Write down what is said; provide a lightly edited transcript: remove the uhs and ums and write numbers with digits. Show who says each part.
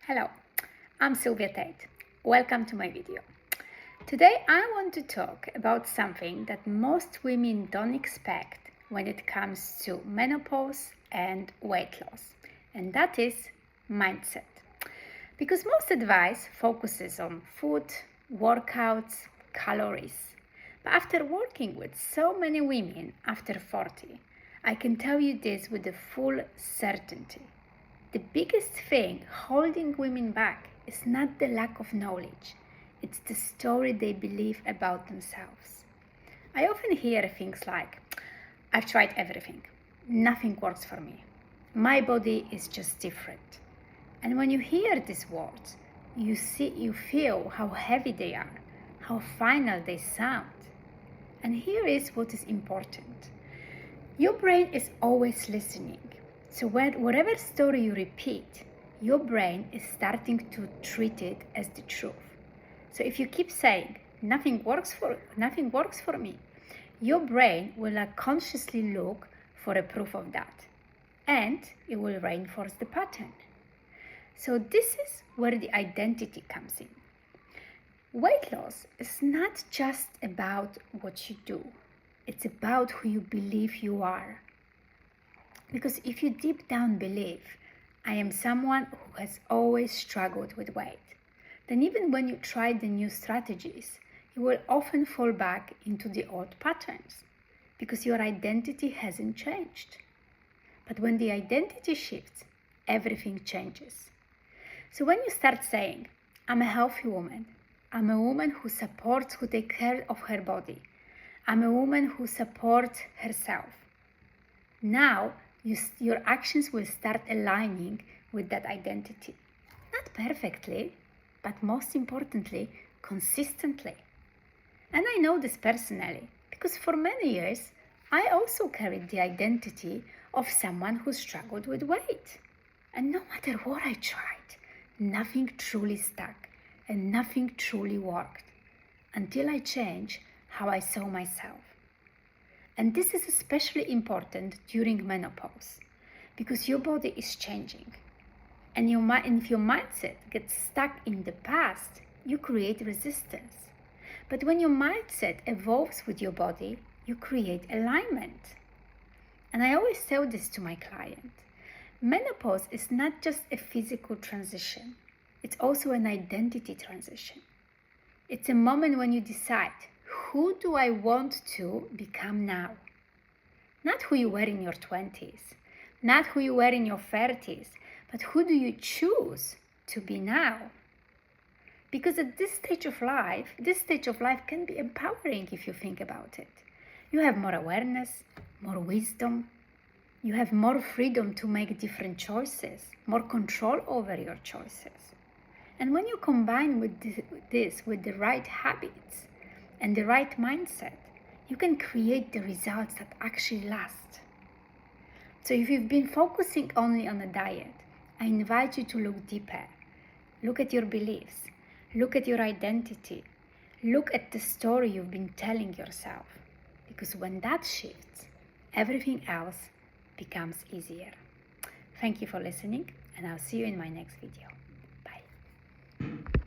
Speaker 1: Hello, I'm Sylvia Tate. Welcome to my video. Today I want to talk about something that most women don't expect when it comes to menopause and weight loss, and that is mindset. Because most advice focuses on food, workouts, calories. But after working with so many women after 40, I can tell you this with a full certainty. The biggest thing holding women back is not the lack of knowledge, it's the story they believe about themselves. I often hear things like, I've tried everything, nothing works for me, my body is just different. And when you hear these words, you feel how heavy they are, how final they sound. And here is what is important. Your brain is always listening. So whatever story you repeat, your brain is starting to treat it as the truth. So if you keep saying, nothing works for me, your brain will unconsciously look for a proof of that. And it will reinforce the pattern. So this is where the identity comes in. Weight loss is not just about what you do. It's about who you believe you are. Because if you deep down believe, I am someone who has always struggled with weight, then even when you try the new strategies, you will often fall back into the old patterns because your identity hasn't changed. But when the identity shifts, everything changes. So when you start saying, I'm a healthy woman, I'm a woman who supports, who takes care of her body, I'm a woman who supports herself, now your actions will start aligning with that identity. Not perfectly, but most importantly, consistently. And I know this personally, because for many years, I also carried the identity of someone who struggled with weight. And no matter what I tried, nothing truly stuck and nothing truly worked until I changed how I saw myself. And this is especially important during menopause because your body is changing. And if your mindset gets stuck in the past, you create resistance. But when your mindset evolves with your body, you create alignment. And I always tell this to my client. Menopause is not just a physical transition. It's also an identity transition. It's a moment when you decide, who do I want to become now? Not who you were in your 20s, not who you were in your 30s, but who do you choose to be now? Because at this stage of life can be empowering if you think about it. You have more awareness, more wisdom, you have more freedom to make different choices, more control over your choices. And when you combine this with the right habits, and the right mindset, you can create the results that actually last. So if you've been focusing only on a diet, I invite you to look deeper. Look at your beliefs. Look at your identity. Look at the story you've been telling yourself. Because when that shifts, everything else becomes easier. Thank you for listening, and I'll see you in my next video.